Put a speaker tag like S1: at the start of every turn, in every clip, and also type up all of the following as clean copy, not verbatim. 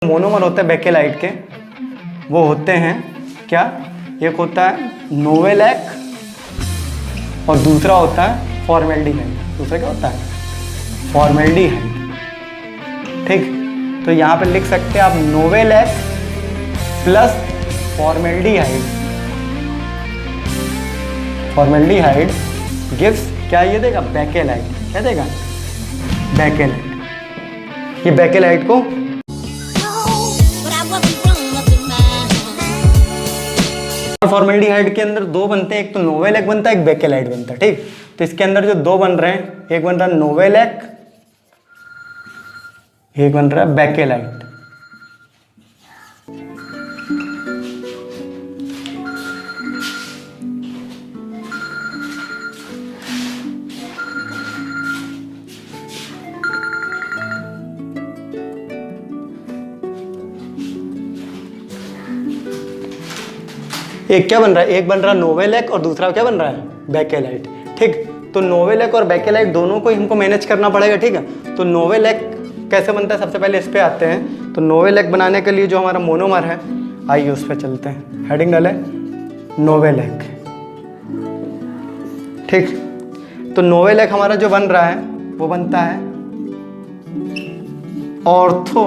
S1: Monomer होते हैं bakelite के वो होते हैं क्या, एक होता है नोवेलैक और दूसरा होता है फॉर्मेल्डिहाइड। दूसरा क्या होता है, फॉर्मेल्डिहाइड। ठीक, तो यहाँ पे लिख सकते हैं आप नोवेलैक प्लस फॉर्मेल्डिहाइड। फॉर्मेल्डिहाइड गिव्स क्या, ये देगा बेकेलाइट। क्या देगा, बेकेलाइट। ये बेकेलाइट को फॉर्मेल्डिहाइड के अंदर दो बनते हैं, एक तो नोवेलैक बनता है, एक बेकेलाइट बनता है। ठीक, तो इसके अंदर जो दो बन रहे हैं, एक बन रहा है नोवेलैक, एक बन रहा है बेकेलाइट। एक क्या बन रहा है, एक बन रहा है नोवेलैक और दूसरा क्या बन रहा है, बेकेलाइट। ठीक, तो नोवेलैक और बेकेलाइट दोनों को हमको मैनेज करना पड़ेगा। ठीक है, तो नोवेलैक कैसे बनता है, सबसे पहले इस पे आते हैं। तो नोवेलैक बनाने के लिए जो हमारा मोनोमर है, आइए उस पर चलते हैं। हेडिंग डाले नोवेलैक। ठीक, तो नोवेलैक हमारा जो बन रहा है वो बनता है ऑर्थो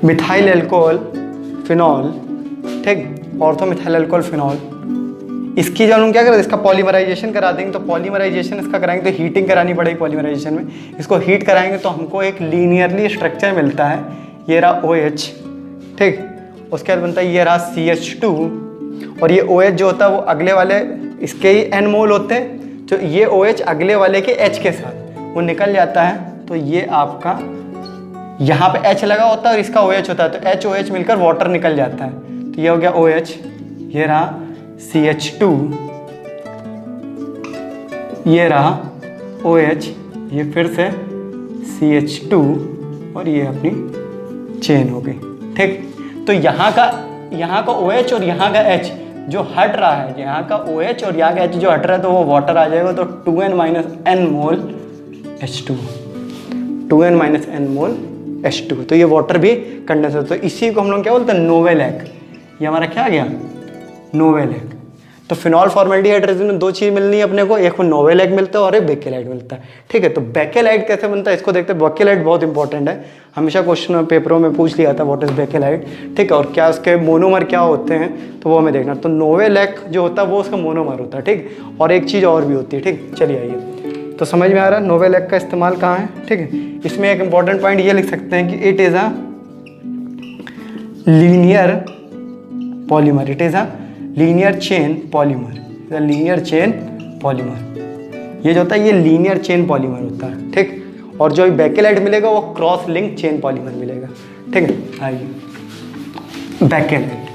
S1: मिथाइल एल्कोहल फिनॉल। ठीक, ऑर्थो मिथाइल एल्कोहल फिनॉल। इसकी जब हम क्या करें, इसका पॉलीमराइजेशन करा देंगे। तो पॉलीमराइजेशन इसका कराएंगे तो हीटिंग करानी पड़ेगी पॉलीमराइजेशन में। इसको हीट कराएंगे तो हमको एक लीनियरली स्ट्रक्चर मिलता है, ये रहा OH। ठीक, उसके बाद बनता है ये रहा CH2। और ये OH जो होता है वो अगले वाले इसके ही N मोल होते हैं, जो ये OH अगले वाले के H के साथ वो निकल जाता है। तो ये आपका यहाँ पे H लगा होता है और इसका OH होता है, तो HOH मिलकर वाटर निकल जाता है। तो ये हो गया OH, ये रहा CH2, ये रहा OH, ये फिर से CH2 और ये अपनी चेन हो गई। ठीक, तो यहाँ का OH और यहाँ का H जो हट रहा है, यहाँ का OH और यहाँ का H जो हट रहा है, तो वो वाटर आ जाएगा। तो 2n-n मोल H2, 2n-n मोल H2। तो ये वाटर भी कंडेंसर। तो इसी को हम लोग क्या बोलते हैं, नोवेलैक। ये हमारा क्या आ गया, नोवेलैक। तो फिनॉल फॉर्मेल्डिहाइड रेजिन में दो चीज़ मिलनी है अपने को, एक वो नोवेलैक मिलता है और एक बेकेलाइट मिलता है। ठीक है, तो बेकेलाइट कैसे बनता है इसको देखते हैं। बेकेलाइट बहुत इंपॉर्टेंट है, हमेशा क्वेश्चन पेपरों में पूछ लिया था व्हाट इज बेकेलाइट। ठीक है, और क्या उसके मोनोमर क्या होते हैं तो वो हमें देखना। तो नोवेलैक जो होता है वो उसका मोनोमर होता है। ठीक, और एक चीज़ और भी होती है। ठीक, चलिए आइए, तो समझ में आ रहा है नोवेलैक का इस्तेमाल कहाँ है। ठीक है, इसमें एक इंपॉर्टेंट पॉइंट ये लिख सकते हैं कि it is a linear polymer. It is a linear chain polymer. Linear chain polymer ये जो होता है ये लीनियर चेन पॉलीमर होता है। ठीक, और जो बेकेलाइट मिलेगा वो क्रॉस लिंक चेन पॉलीमर मिलेगा। ठीक है, आइए बेकेलाइट।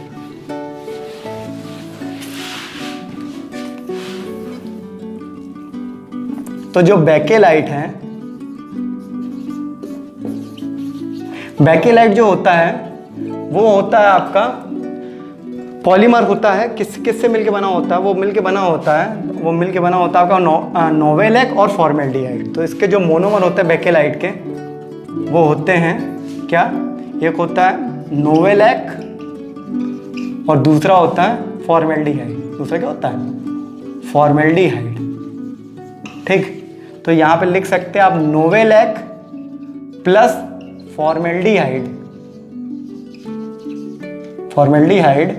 S1: तो जो बेकेलाइट है, बेकेलाइट जो होता है वो होता है आपका पॉलीमर होता है। किससे मिलके बना होता है, वो मिलके बना होता है आपका नोवेलैक और फॉर्मेल्डिहाइड। तो इसके जो मोनोमर होते हैं बेकेलाइट के वो होते हैं क्या, एक होता है नोवेलैक और दूसरा होता है फॉर्मेल्डिहाइड। दूसरा क्या होता है, फॉर्मेल्डिहाइड। ठीक, तो यहाँ पे लिख सकते हैं आप नोवेलैक प्लस फॉर्मेल्डिहाइड। फॉर्मेल्डिहाइड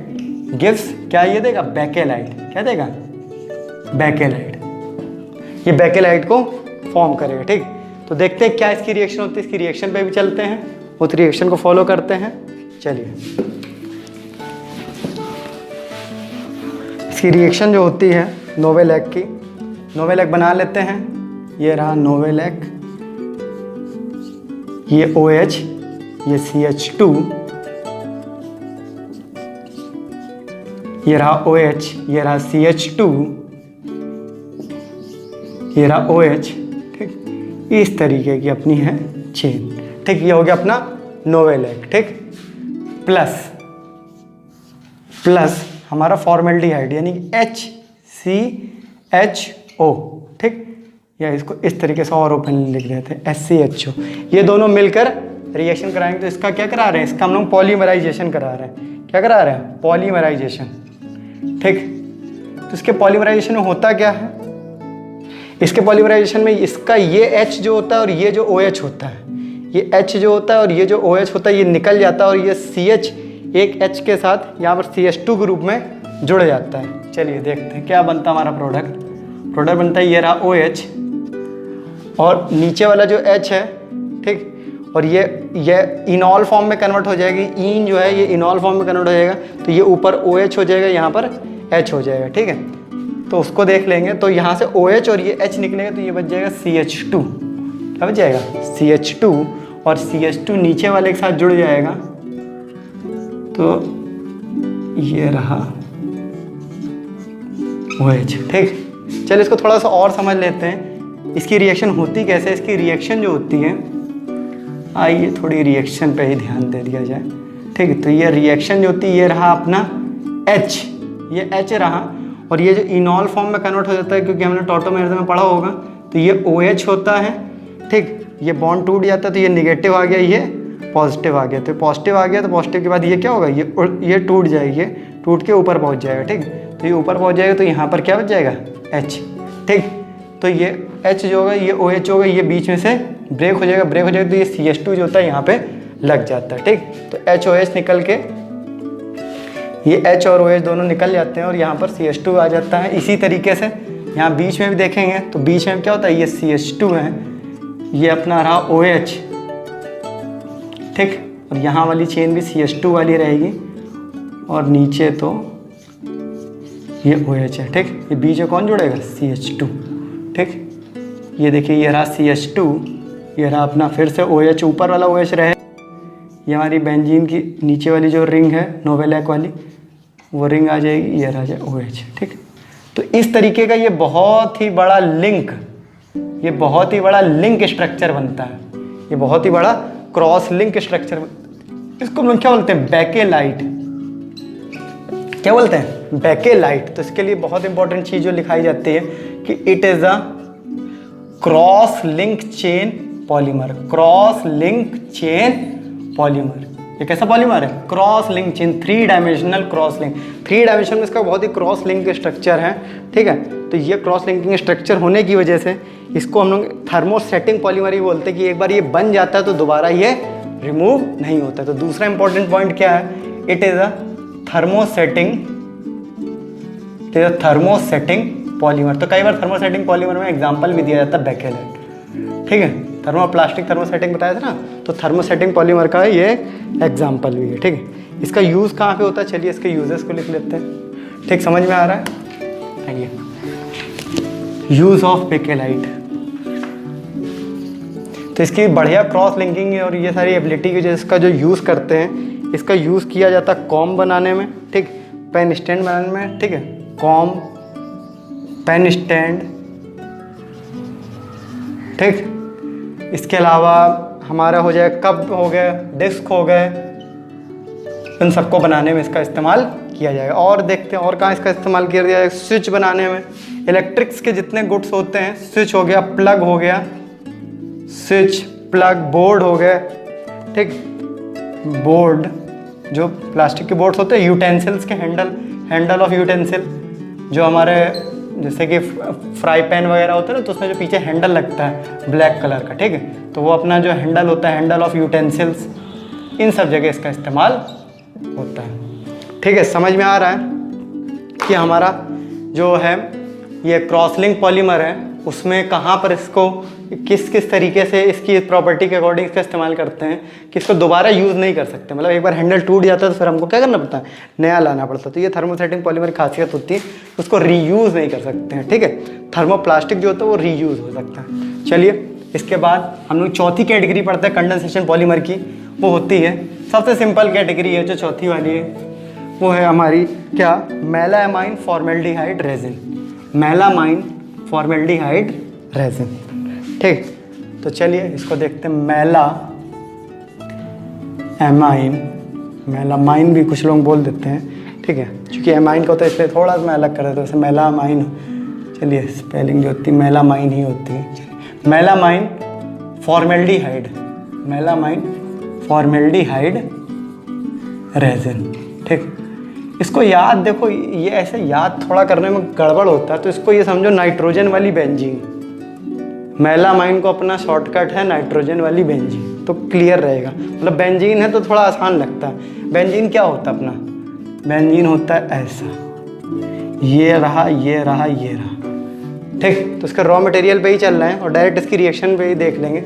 S1: गिव्स क्या, ये देगा बेकेलाइट। क्या देगा, बेकेलाइट। ये बेकेलाइट को फॉर्म करेगा। ठीक, तो देखते हैं क्या इसकी रिएक्शन होती है। इसकी रिएक्शन पे भी चलते हैं, उस रिएक्शन को फॉलो करते हैं। चलिए, इसकी रिएक्शन जो होती है नोवेलैक की, नोवेलैक बना लेते हैं। ये रहा नोवेलैक, ये OH, ये CH2, ये रहा OH, ये रहा CH2, ये रहा OH। ठीक, इस तरीके की अपनी है चेन। ठीक, ये हो गया अपना नोवेलैक। ठीक, प्लस हमारा फॉर्मेल्डिहाइड यानी कि HCHO। ठीक, या इसको इस तरीके से और ओपन लिख देते हैं SCHO। ये दोनों मिलकर रिएक्शन कराएंगे तो इसका क्या करा रहे हैं, इसका हम लोग पॉलीमराइजेशन करा रहे हैं। क्या करा रहे हैं, पॉलीमराइजेशन। ठीक, तो इसके पॉलीमराइजेशन में होता क्या है, इसके पॉलीमराइजेशन में इसका ये H जो होता है और ये जो OH होता है, ये H जो होता है और ये जो OH होता है ये निकल जाता है और ये CH एक H के साथ यहाँ पर CH2 के रूप में जुड़ जाता है। चलिए देखते हैं क्या बनता है हमारा प्रोडक्ट बनता है, ये रहा OH और नीचे वाला जो H है, ठीक, और ये इनॉल फॉर्म में कन्वर्ट हो जाएगी, इन जो है ये इनॉल फॉर्म में कन्वर्ट हो जाएगा, तो ये ऊपर OH हो जाएगा, यहाँ पर H हो जाएगा। ठीक है, तो उसको देख लेंगे। तो यहाँ से OH और ये H निकलेगा तो ये बच जाएगा CH2। क्या बच जाएगा, CH2, और CH2 नीचे वाले के साथ जुड़ जाएगा तो ये रहा OH। ठीक, चलिए इसको थोड़ा सा और समझ लेते हैं, इसकी रिएक्शन होती कैसे। इसकी रिएक्शन जो होती है, आइए थोड़ी रिएक्शन पे ही ध्यान दे दिया जाए। ठीक है, तो ये रिएक्शन जो होती है, ये रहा अपना H, ये H रहा, और ये जो इनॉल फॉर्म में कन्वर्ट हो जाता है, क्योंकि हमने टॉटोमेरिज्म में पढ़ा होगा, तो ये OH होता है। ठीक, ये बॉन्ड टूट जाता है तो ये निगेटिव आ गया, ये पॉजिटिव आ गया, तो पॉजिटिव आ गया, तो पॉजिटिव के बाद ये क्या होगा, ये टूट जाएगी, टूट के ऊपर पहुंच जाएगा। ठीक, तो ये ऊपर पहुंच जाएगा तो यहाँ पर क्या बच जाएगा, H। ठीक, तो ये H जो होगा, ये OH होगा, ये बीच में से ब्रेक हो जाएगा, तो ये CH2 जो होता है यहाँ पे लग जाता है। ठीक, तो HOH निकल के, ये H और OH दोनों निकल जाते हैं और यहाँ पर CH2 आ जाता है। इसी तरीके से यहाँ बीच में भी देखेंगे तो बीच में क्या होता है, ये CH2 है, ये अपना रहा OH। ठीक, और यहाँ वाली चेन भी CH2 वाली रहेगी और नीचे तो ये OH है। ठीक, ये बीच में कौन जुड़ेगा, CH2। ठीक, ये देखिए ये रहा CH2, ये रहा अपना फिर से OH, ऊपर वाला OH रहे, ये हमारी बेंजीन की नीचे वाली जो रिंग है नोवेलैक वाली, वो रिंग आ जाएगी, ये रह जाए OH। ठीक, तो इस तरीके का ये बहुत ही बड़ा लिंक, ये बहुत ही बड़ा लिंक स्ट्रक्चर बनता है, ये बहुत ही बड़ा क्रॉस लिंक स्ट्रक्चर। इसको हम लोग क्या बोलते हैं, बेकेलाइट। क्या बोलते हैं, बेकेलाइट। तो इसके लिए बहुत इंपॉर्टेंट चीज जो लिखाई जाती है कि it is a cross link chain polymer. Cross link chain polymer, ये कैसा पॉलीमर है, cross link chain, 3 dimensional cross link. 3 dimension में इसका बहुत ही क्रॉस लिंक स्ट्रक्चर है। ठीक है, तो ये क्रॉस लिंकिंग स्ट्रक्चर होने की वजह से इसको हम लोग थर्मोसेटिंग पॉलीमर ही बोलते हैं, कि एक बार ये बन जाता है तो दोबारा ये रिमूव नहीं होता। तो दूसरा इंपॉर्टेंट पॉइंट क्या है, it is a thermosetting polymer. तो कई बार थर्मोसेटिंग पॉलीमर में एग्जांपल भी दिया जाता है बेकेलाइट। ठीक है, थर्मोप्लास्टिक थर्मोसेटिंग बताया था ना, तो थर्मोसेटिंग पॉलीमर का ये एग्जांपल भी है। ठीक है, इसका यूज़ कहाँ पे होता है, चलिए इसके यूजेस को लिख लेते हैं। ठीक, समझ में आ रहा है, आइए यूज़ ऑफ बेकेलाइट। तो इसकी बढ़िया क्रॉस लिंकिंग और ये सारी एबिलिटी की वजह से इसका जो यूज़ करते हैं, इसका यूज़ किया जाता है कॉम बनाने में। ठीक, पेन स्टैंड बनाने में। ठीक है, कॉम, पेन स्टैंड। ठीक, इसके अलावा हमारा हो जाए कप हो गए, डिस्क हो गए, इन सबको बनाने में इसका इस्तेमाल किया जाएगा। और देखते हैं और कहाँ इसका इस्तेमाल किया जाएगा, स्विच बनाने में। इलेक्ट्रिक्स के जितने गुड्स होते हैं, स्विच हो गया, प्लग हो गया, स्विच, प्लग, बोर्ड हो गए। ठीक, बोर्ड, जो प्लास्टिक के बोर्ड्स होते हैं, यूटेंसिल्स के हैंडल ऑफ यूटेंसिल, जो हमारे जैसे कि फ्राई पैन वगैरह होता है ना, तो उसमें जो पीछे हैंडल लगता है ब्लैक कलर का। ठीक है, तो वो अपना जो हैंडल होता है, हैंडल ऑफ यूटेंसिल्स, इन सब जगह इसका इस्तेमाल होता है। ठीक है, समझ में आ रहा है कि हमारा जो है ये क्रॉस लिंक पॉलीमर है, उसमें कहाँ पर इसको किस तरीके से इसकी प्रॉपर्टी के अकॉर्डिंग इसका इस्तेमाल करते हैं कि इसको दोबारा यूज़ नहीं कर सकते। मतलब एक बार हैंडल टूट जाता है तो फिर हमको क्या करना पड़ता है, नया लाना पड़ता है। तो ये थर्मोसेटिंग पॉलीमर की खासियत होती है, उसको रीयूज़ नहीं कर सकते हैं। ठीक है, थर्मोप्लास्टिक जो होता है वो रीयूज़ हो सकता है। चलिए, इसके बाद हम लोग चौथी कैटेगरी पढ़ते हैं कंडेंसेशन पॉलीमर की। वो होती है सबसे सिंपल कैटेगरी है, जो चौथी वाली है, वो है हमारी क्या, melamine formaldehyde resin. Melamine formaldehyde resin. ठीक, तो चलिए इसको देखते हैं। मेलामाइन भी कुछ लोग बोल देते हैं। ठीक है, क्योंकि एमाइन का होता है इसलिए थोड़ा सा मैं अलग कर देता हूँ, जैसे मेलामाइन। चलिए स्पेलिंग जो होती है मेलामाइन ही होती है। Melamine formaldehyde, melamine formaldehyde resin. ठीक, इसको याद देखो, ये ऐसे याद थोड़ा करने में गड़बड़ होता है, तो इसको ये समझो नाइट्रोजन वाली बेंजीन। मेलामाइन को अपना शॉर्टकट है नाइट्रोजन वाली बेंजीन, तो क्लियर रहेगा। मतलब बेंजीन है तो थोड़ा आसान लगता है। बेंजीन क्या होता है अपना? बेंजीन होता है ऐसा, ये रहा, ये रहा, ये रहा। ठीक, तो इसका रॉ मटेरियल पे ही चल रहा है और डायरेक्ट इसकी रिएक्शन पे ही देख लेंगे।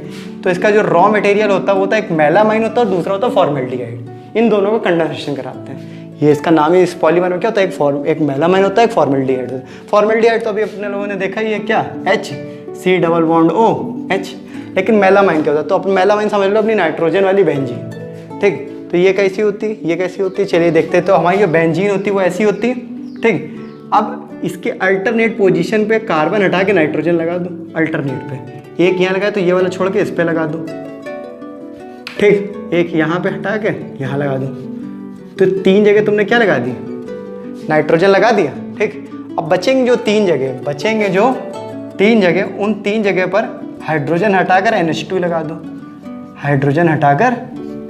S1: तो इसका जो रॉ मटेरियल होता है वो होता है एक मेलामाइन होता है और दूसरा होता है फॉर्मेल्डिहाइड। इन दोनों को कंडेंसेशन कराते हैं। ये इसका नाम है, इस पॉलीमर में क्या होता है, एक मेलामाइन होता है, एक फॉर्मेल्डिहाइड होता है। फॉर्मेल्डिहाइड तो अभी अपने लोगों ने देखा ही है, क्या HC≡OH। लेकिन मेलामाइन क्या होता है? तो अपनी मेलामाइन समझ लो अपनी नाइट्रोजन वाली बेंजीन। ठीक, तो ये कैसी होती है, ये कैसी होती है, चलिए देखते हैं। तो हमारी जो बेंजीन होती है वो ऐसी होती है। ठीक, अब इसके अल्टरनेट पोजीशन पे कार्बन हटा के नाइट्रोजन लगा दो, अल्टरनेट पे। एक यहाँ लगाए तो ये वाला छोड़ के इस पे लगा दो। ठीक, एक यहाँ पे हटा के यहाँ लगा दो, तो 3 जगह तुमने क्या लगा दी, नाइट्रोजन लगा दिया। ठीक, अब बचेंगे जो 3 जगह, बचेंगे जो 3 जगह, उन 3 जगह पर हाइड्रोजन हटाकर NH2 लगा दो, हाइड्रोजन हटाकर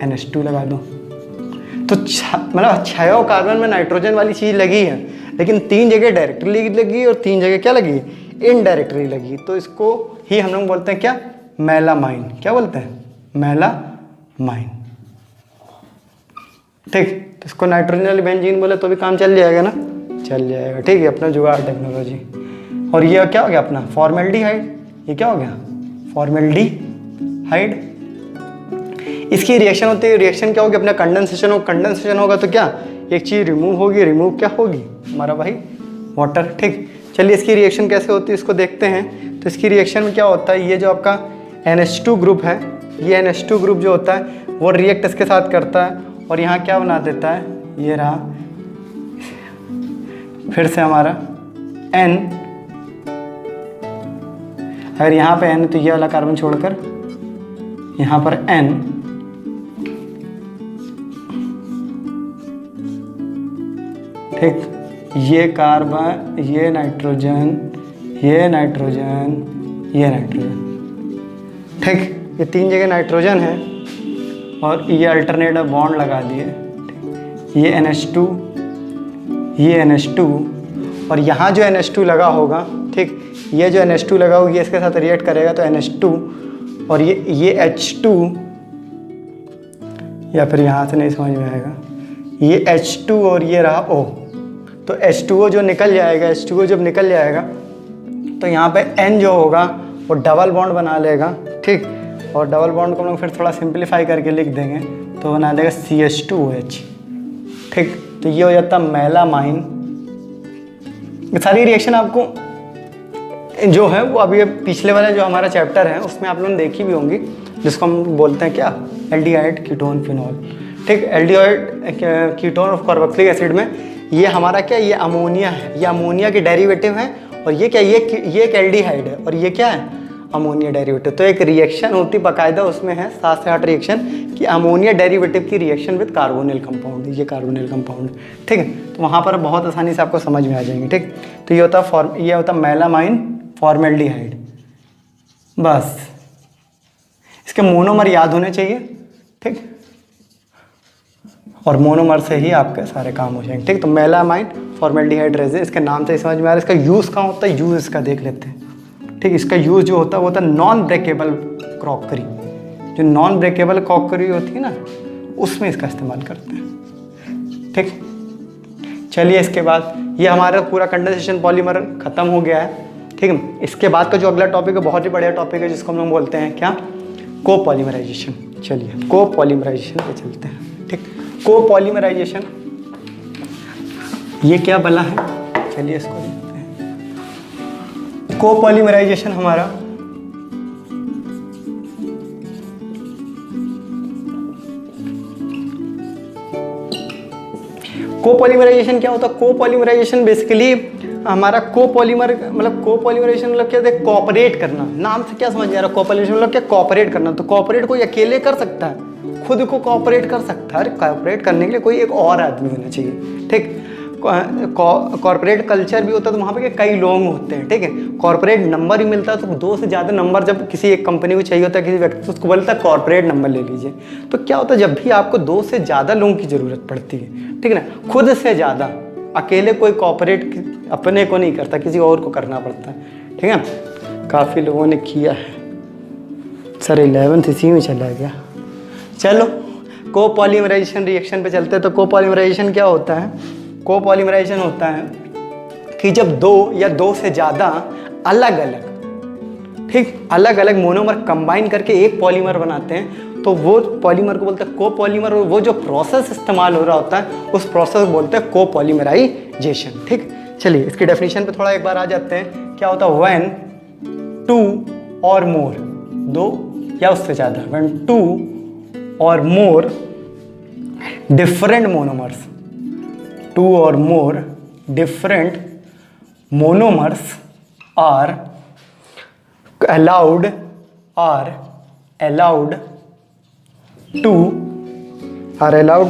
S1: NH2 लगा दो। तो मतलब 6 कार्बन में नाइट्रोजन वाली चीज़ लगी है, लेकिन 3 जगह डायरेक्टली लगी और 3 जगह क्या लगी, इनडायरेक्टली लगी। तो इसको ही हम लोग बोलते हैं क्या, मेलामाइन। क्या बोलते हैं, मेलामाइन। ठीक, तो इसको नाइट्रोजन वाली बेंजीन बोले तो भी काम चल जाएगा ना, चल जाएगा। ठीक है, अपना जुगाड़ टेक्नोलॉजी। और ये क्या हो गया अपना फॉर्मेल्डिहाइड, ये क्या हो गया फॉर्मेल्डिहाइड। इसकी रिएक्शन होती है, रिएक्शन क्या होगी अपना, कंडेंसेशन हो, कंडेंसेशन होगा तो क्या, एक चीज़ रिमूव होगी, रिमूव क्या होगी हमारा भाई, वाटर। ठीक, चलिए इसकी रिएक्शन कैसे होती है इसको देखते हैं। तो इसकी रिएक्शन में क्या होता है, ये जो आपका NH2 ग्रुप है, ये NH2 ग्रुप जो होता है वो रिएक्ट इसके साथ करता है और यहाँ क्या बना देता है, ये रहा फिर से हमारा N। अगर यहाँ पे N तो ये वाला कार्बन छोड़कर यहाँ पर N, ठीक, ये कार्बन, ये नाइट्रोजन, ये नाइट्रोजन, ये नाइट्रोजन। ठीक, ये 3 जगह नाइट्रोजन है और ये अल्टरनेटिव बॉन्ड लगा दिए। ये NH2, ये NH2 और यहाँ जो NH2 लगा होगा, ठीक, ये जो NH2 लगा होगा ये इसके साथ रिएक्ट करेगा तो NH2 और ये H2, या फिर यहाँ से नहीं समझ में आएगा, ये H2 और ये रहा O। तो H2O जो निकल जाएगा, H2O जब निकल जाएगा तो यहाँ पे N जो होगा वो डबल बॉन्ड बना लेगा। ठीक, और डबल बॉन्ड को हम लोग फिर थोड़ा सिंप्लीफाई करके लिख देंगे तो बना देगा CH2OH। ठीक, तो ये हो जाता मेलामाइन। ये सारी रिएक्शन आपको जो है वो अभी पिछले वाला जो हमारा चैप्टर है उसमें आप लोगों ने देखी भी होंगी, जिसको हम बोलते हैं क्या, एल्डिहाइड कीटोन फिनॉल। ठीक, aldehyde ketone of carboxylic acid में ये हमारा क्या, ये अमोनिया है, ये अमोनिया के डेरिवेटिव है और ये क्या, ये एक एल्डिहाइड है और ये क्या है, अमोनिया डेरिवेटिव। तो एक रिएक्शन होती बाकायदा, उसमें है 7 से 8 रिएक्शन कि अमोनिया डेरिवेटिव की रिएक्शन विद कार्बोनिल कंपाउंड, ये कार्बोनिल कंपाउंड। ठीक है, तो वहाँ पर बहुत आसानी से आपको समझ में आ जाएंगे। ठीक, तो ये होता मेलामाइन फॉर्मेल्डिहाइड। बस इसके मोनोमर याद होने चाहिए। ठीक, और मोनोमर से ही आपके सारे काम हो जाएंगे। ठीक, तो मेलामाइन फॉर्मेल्डिहाइड रेजिन, इसके नाम से समझ में आ रहा है। इसका यूज़ कहाँ होता है, यूज़ इसका देख लेते हैं। ठीक, इसका यूज़ जो होता है वो होता है नॉन ब्रेकेबल क्रॉकरी। जो नॉन ब्रेकेबल क्रॉकरी होती है ना, उसमें इसका इस्तेमाल करते हैं। ठीक, चलिए इसके बाद ये हमारा पूरा कंडेंसेशन पॉलीमर ख़त्म हो गया है। ठीक है, इसके बाद का जो अगला टॉपिक है बहुत ही बढ़िया टॉपिक है, जिसको हम लोग बोलते हैं क्या, कोपॉलीमराइजेशन। चलिए कोपॉलीमराइजेशन पे चलते हैं। ठीक, कोपॉलीमराइजेशन ये क्या बला है, चलिए इसको देखते हैं। कोपॉलीमराइजेशन हमारा कोपॉलीमराइजेशन क्या होता है, कोपॉलीमराइजेशन बेसिकली हमारा कोपॉलीमर मतलब कोपॉलीमराइजेशन मतलब क्या है, कोऑपरेट करना। नाम से क्या समझ आ रहा है, कोपॉलीमराइजेशन मतलब क्या, कोऑपरेट करना। तो कोऑपरेट कोई अकेले कर सकता है, खुद को कोऑपरेट कर सकता है, कोऑपरेट करने के लिए कोई एक और आदमी होना चाहिए। ठीक, कॉर्पोरेट कल्चर भी होता है तो वहाँ पे कई लोग होते हैं, ठीक है, कॉर्पोरेट नंबर भी मिलता है, तो 2 से ज़्यादा नंबर जब किसी एक कंपनी को चाहिए होता है किसी व्यक्ति तो उसको बोलता है कॉर्पोरेट नंबर ले लीजिए। तो क्या होता है जब भी आपको 2 से ज़्यादा लोगों की ज़रूरत पड़ती है, ठीक है ना, खुद से ज़्यादा, अकेले कोई कॉर्पोरेट अपने को नहीं करता, किसी और को करना पड़ता है, ठीक है। काफ़ी लोगों ने किया है। सर 11th इसी में चला गया। चलो कोपॉलीमराइजेशन रिएक्शन पे चलते हैं। तो कोपॉलीमराइजेशन क्या होता है? कोपॉलीमराइजेशन होता है कि जब 2 या 2 से ज़्यादा अलग अलग, ठीक, अलग अलग मोनोमर कंबाइन करके एक पॉलीमर बनाते हैं तो वो पॉलीमर को बोलते हैं कोपॉलीमर। और वो जो प्रोसेस इस्तेमाल हो रहा होता है उस प्रोसेस को बोलते हैं कोपॉलीमराइजेशन, ठीक। चलिए इसकी डेफिनेशन पे थोड़ा एक बार आ जाते हैं। क्या होता है? व्हेन 2 और मोर, 2 या उससे ज़्यादा, व्हेन 2 और more different monomers, 2 or more different monomers are allowed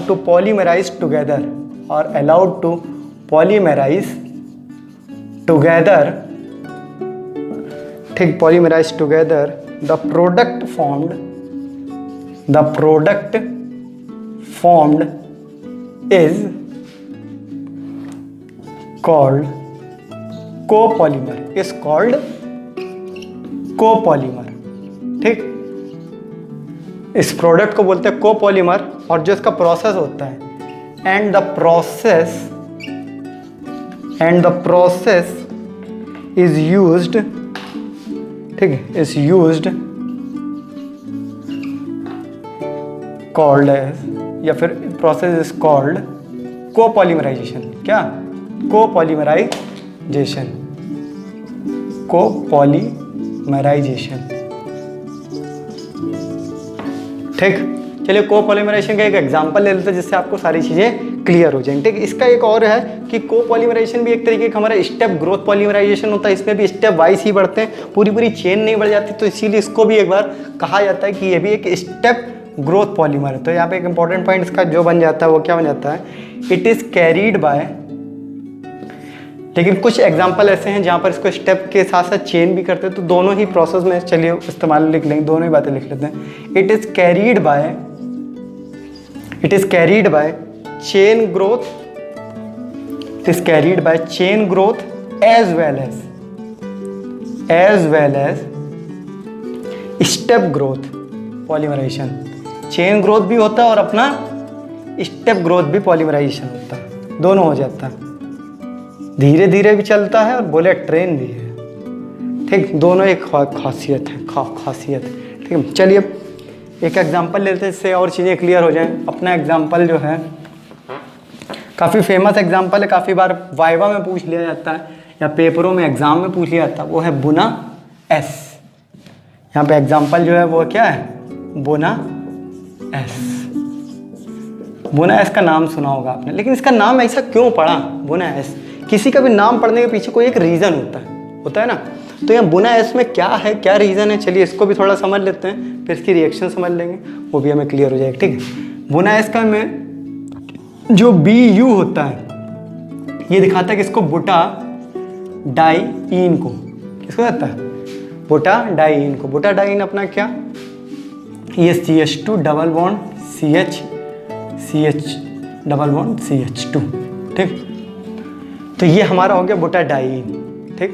S1: to polymerize together, or allowed to polymerize together, ठीक, polymerize together, the product formed is called copolymer, is called copolymer, ठीक। इस प्रोडक्ट को बोलते हैं कोपॉलीमर। और जो इसका प्रोसेस होता है and the process is used, ठीक है, इज यूज्ड कॉल्ड एज, या फिर प्रोसेस इज कॉल्ड कोपॉलीमराइजेशन। क्या? कोपॉलीमराइजेशन, कोपॉलीमराइजेशन, ठीक। चलिए कोपॉलीमराइजेशन का एक एग्जांपल ले लेते हैं जिससे आपको सारी चीज़ें क्लियर हो जाएंगी, ठीक। इसका एक और है कि कोपॉलीमराइजेशन भी एक तरीके का हमारा स्टेप ग्रोथ पॉलीमराइजेशन होता है। इसमें भी स्टेप वाइज ही बढ़ते हैं, पूरी चेन नहीं बढ़ जाती, तो इसीलिए इसको भी एक बार कहा जाता है कि ये भी एक स्टेप ग्रोथ पॉलीमर है। तो यहाँ पे एक इंपॉर्टेंट पॉइंट इसका जो बन जाता है वो क्या बन जाता है? इट इज़ कैरीड बाय, लेकिन कुछ एग्जाम्पल ऐसे हैं जहाँ पर इसको स्टेप के साथ साथ चेन भी करते हैं, तो दोनों ही प्रोसेस में चलिए इस्तेमाल लिख लेंगे, दोनों ही बातें लिख लेते हैं। It is carried by chain growth, it is carried by chain growth as well as step growth polymerization. Chain growth भी होता है और अपना स्टेप ग्रोथ भी पॉलीमराइजेशन होता है, दोनों हो जाता है। धीरे धीरे भी चलता है और बुलेट ट्रेन भी है, ठीक, दोनों एक खासियत है, ठीक है। चलिए एक एग्जांपल लेते हैं जिससे और चीज़ें क्लियर हो जाएं। अपना एग्जांपल जो है काफ़ी फेमस एग्जांपल है, काफ़ी बार वाइवा में पूछ लिया जाता है या पेपरों में एग्जाम में पूछ लिया जाता है, वो है बुना एस। यहाँ पे एग्जांपल जो है वो क्या है? बुना एस। बुना एस का नाम सुना होगा आपने, लेकिन इसका नाम ऐसा क्यों पड़ा बुना एस? किसी का भी नाम पढ़ने के पीछे कोई एक रीज़न होता है ना। तो यहाँ बुना एस में क्या है, क्या रीज़न है, चलिए इसको भी थोड़ा समझ लेते हैं, फिर इसकी रिएक्शन समझ लेंगे, वो भी हमें क्लियर हो जाएगा, ठीक है। बुना एस का में जो BU होता है ये दिखाता है कि इसको बुटा डाइईन को, किसको कहता है? बुटा डाइईन को। बुटा डाइईन अपना क्या? ये CH2 double bond CH double bond CH2, ठीक। तो ये हमारा हो गया बुटा डाइईन, ठीक।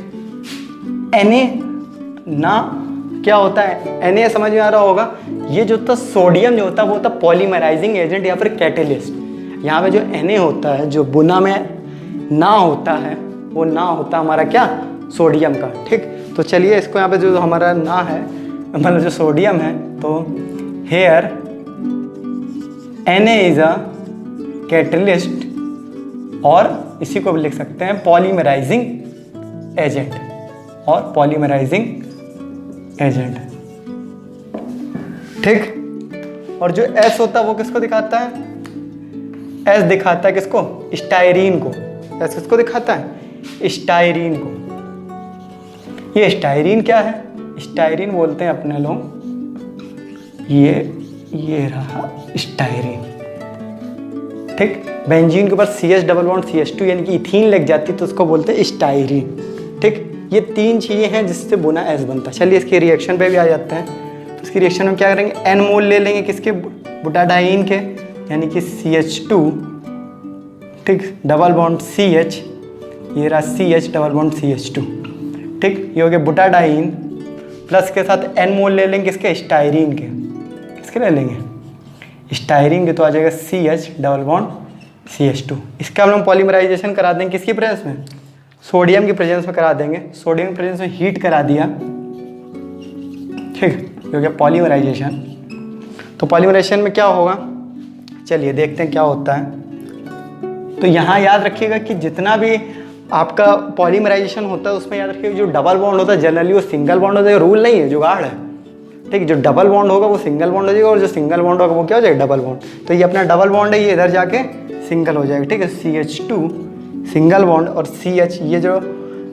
S1: Na ना क्या होता है? Na समझ में आ रहा होगा, ये जो होता सोडियम जो होता है वो होता पॉलीमराइजिंग एजेंट या फिर कैटेलिस्ट। यहाँ पे जो Na होता है, जो बुना में ना होता है, वो ना होता हमारा क्या? सोडियम का, ठीक। तो चलिए इसको यहाँ पे जो हमारा ना है, मतलब जो सोडियम है, तो here Na is a catalyst, और इसी को भी लिख सकते हैं पॉलीमराइजिंग एजेंट, और पॉलीमराइजिंग एजेंट, ठीक। और जो S होता है वो किसको दिखाता है? S दिखाता है किसको? स्टायरीन को। S किसको दिखाता है? स्टायरीन को। ये स्टायरीन क्या है? स्टायरीन बोलते हैं अपने लोग, ये रहा स्टायरीन, ठीक। बेंजीन के ऊपर CH डबल बॉन्ड CH2 यानी कि इथीन लग जाती है तो उसको बोलते हैं स्टायरीन। ठीक, ये 3 चीज़ें हैं जिससे बुना S बनता है। चलिए इसके रिएक्शन पे भी आ जाते हैं। तो इसकी रिएक्शन में क्या करेंगे, N मोल ले लेंगे किसके, बुटाडाइन के, यानी कि CH2, ठीक, डबल बॉन्ड CH, ये रहा CH डबल बॉन्ड CH2, ठीक, ये हो गया बुटाडाइन, प्लस के साथ N मोल ले लेंगे किसके, स्टायरीन के, किसके ले लेंगे, स्टायरीन के, तो आ जाएगा CH डबल बॉन्ड CH2। इसका हम लोग पॉलीमराइजेशन करा देंगे किसकी प्रेजेंस में, सोडियम की प्रेजेंस में करा देंगे। सोडियम की प्रेजेंस में हीट करा दिया, ठीक, हो गया पॉलीमराइजेशन। तो पॉलीमराइजेशन में क्या होगा, चलिए देखते हैं क्या होता है। तो यहाँ याद रखिएगा कि जितना भी आपका पॉलीमराइजेशन होता है उसमें याद रखिएगा जो डबल बॉन्ड होता है जनरली वो सिंगल बॉन्ड होता है, रूल नहीं है, जुगाड़ है, ठीक। जो डबल बॉन्ड होगा वो सिंगल बॉन्ड हो जाएगा और जो सिंगल बॉन्ड होगा वो क्या हो जाएगा, डबल बॉन्ड। तो ये अपना डबल बॉन्ड है, ये इधर जाके सिंगल हो जाएगा, ठीक है। CH2 सिंगल बॉन्ड और CH, ये जो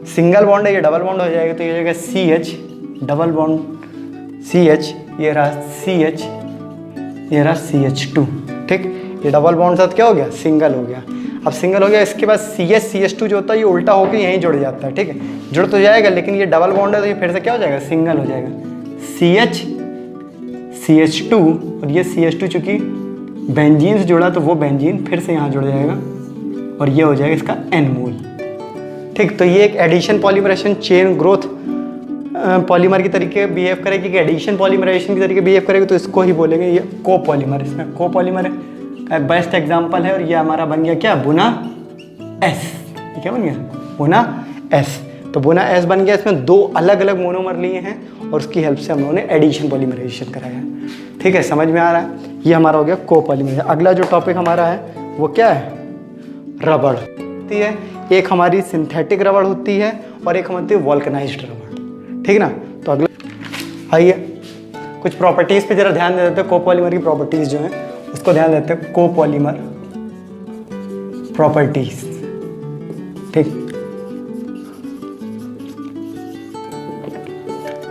S1: सिंगल बॉन्ड है ये डबल बॉन्ड हो जाएगा, तो ये हो जाएगा CH डबल बॉन्ड CH, ये रहा CH, ये रहा CH2, ठीक। ये डबल बॉन्ड साथ क्या हो गया, सिंगल हो गया। अब सिंगल हो गया, इसके बाद CH CH2 जो होता है ये उल्टा होकर यहीं जुड़ जाता है, ठीक है, जुड़ तो जाएगा लेकिन ये डबल बॉन्ड है तो ये फिर से क्या हो जाएगा, सिंगल हो जाएगा। CH CH2 और ये CH2 चूंकि बेंजीन से जुड़ा तो वो बेंजीन फिर से यहाँ जुड़ जाएगा और ये हो जाएगा इसका N मोल, ठीक। तो ये एक addition polymerization chain growth polymer की तरीके बिहेव करेगी कि एडिशन पॉलीमराइजेशन की तरीके बिहेव करेगी, तो इसको ही बोलेंगे ये कोपॉलीमर। इसमें कोपॉलीमर का बेस्ट एग्जांपल है और ये हमारा बन गया क्या, बुना S। ये क्या बन गया, बुना S। तो बुना S बन गया, इसमें 2 अलग अलग मोनोमर लिए हैं और उसकी हेल्प से हम लोगों ने एडिशन पॉलीमराइजेशन कराया है, ठीक है, समझ में आ रहा है। ये हमारा हो गया कोपॉलीमराइजेशन। अगला जो टॉपिक हमारा है वो क्या है, रबड़ होती है। एक हमारी सिंथेटिक रबड़ होती है और एक हमारी वॉल्कनाइज्ड रबड़, ठीक ना। तो अगला आइए कुछ प्रॉपर्टीज़ पे जरा ध्यान दे देते हैं। कोपॉलीमर की प्रॉपर्टीज़ जो हैं उसको ध्यान देते हैं, कोपॉलीमर प्रॉपर्टीज, ठीक।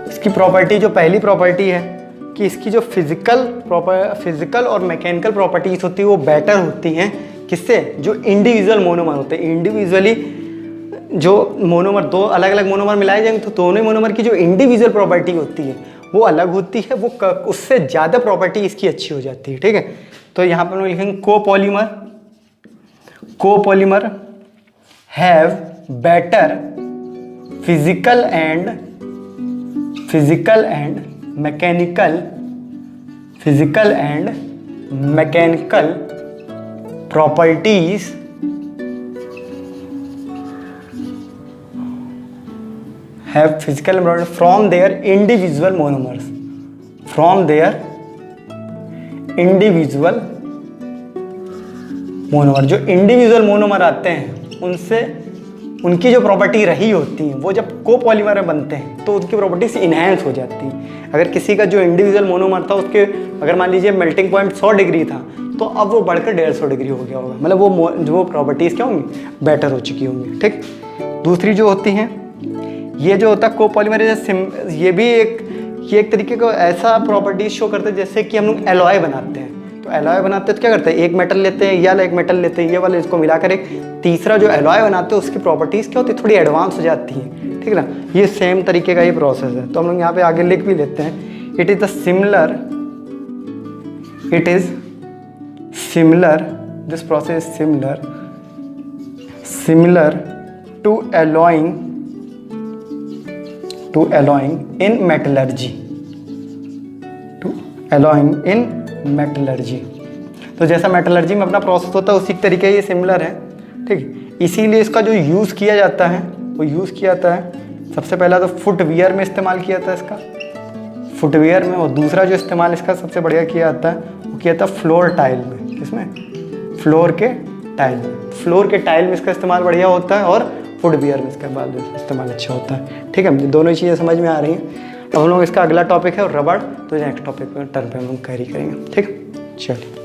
S1: इसकी प्रॉपर्टी जो पहली प्रॉपर्टी है कि इसकी जो फिजिकल और मैकेनिकल प्रॉपर्टीज होती है वो बेटर होती हैं किससे, जो इंडिविजुअल मोनोमर होते हैं। इंडिविजुअली जो मोनोमर, 2 अलग अलग मोनोमर मिलाए जाएंगे तो दोनों मोनोमर की जो इंडिविजुअल प्रॉपर्टी होती है वो अलग होती है, वो उससे ज़्यादा प्रॉपर्टी इसकी अच्छी हो जाती है, ठीक है। तो यहाँ पर हम लिखेंगे copolymer have better physical and mechanical properties have physical from their individual monomers, जो इंडिविजुअल मोनोमर आते हैं उनसे उनकी जो प्रॉपर्टी रही होती है वो जब कोपॉलीमर में बनते हैं तो उसकी प्रॉपर्टीज इनहेंस हो जाती है। अगर किसी का जो इंडिविजुअल मोनोमर था उसके अगर मान लीजिए मेल्टिंग पॉइंट 100 डिग्री था तो अब वो बढ़कर 150 डिग्री हो गया होगा, मतलब वो जो प्रॉपर्टीज क्या होंगी, बेटर हो चुकी होंगी, ठीक। दूसरी जो होती हैं, ये जो होता है कोपॉलीमराइजेशन, ये भी एक तरीके का ऐसा प्रॉपर्टीज शो करते हैं जैसे कि हम लोग एलॉय बनाते हैं। तो एलॉय बनाते हैं तो क्या करते हैं, एक मेटल लेते हैं, ये वाला एक मेटल लेते हैं, ये वाला इसको मिलाकर एक तीसरा जो एलॉय बनाते हैं उसकी प्रॉपर्टीज क्या होती है, थोड़ी एडवांस हो जाती है, ठीक है ना। ये सेम तरीके का ये प्रोसेस है। तो हम लोग यहाँ पे आगे लिख भी लेते हैं, it is similar this process similar to alloying in metallurgy। तो जैसा मेटलर्जी में अपना प्रोसेस होता है उसी तरीके ये सिमिलर है, ठीक। इसीलिए इसका जो यूज़ किया जाता है वो यूज़ किया जाता है सबसे पहला तो फुटवियर में इस्तेमाल किया जाता है इसका, फुटवियर में। और दूसरा जो इस्तेमाल इसका सबसे बढ़िया किया जाता है वो किया जाता है फ्लोर टाइल में। किसमें, फ्लोर के टाइल में इसका इस्तेमाल बढ़िया होता है और फुटवियर में इसका बाद इस्तेमाल अच्छा होता है, ठीक है। दोनों ही चीज़ें समझ में आ रही हैं। अब हम लोग इसका अगला टॉपिक है रबड़, तो नेक्स्ट टॉपिक पर टर्न पे हम लोग कैरी करेंगे, ठीक। चलिए।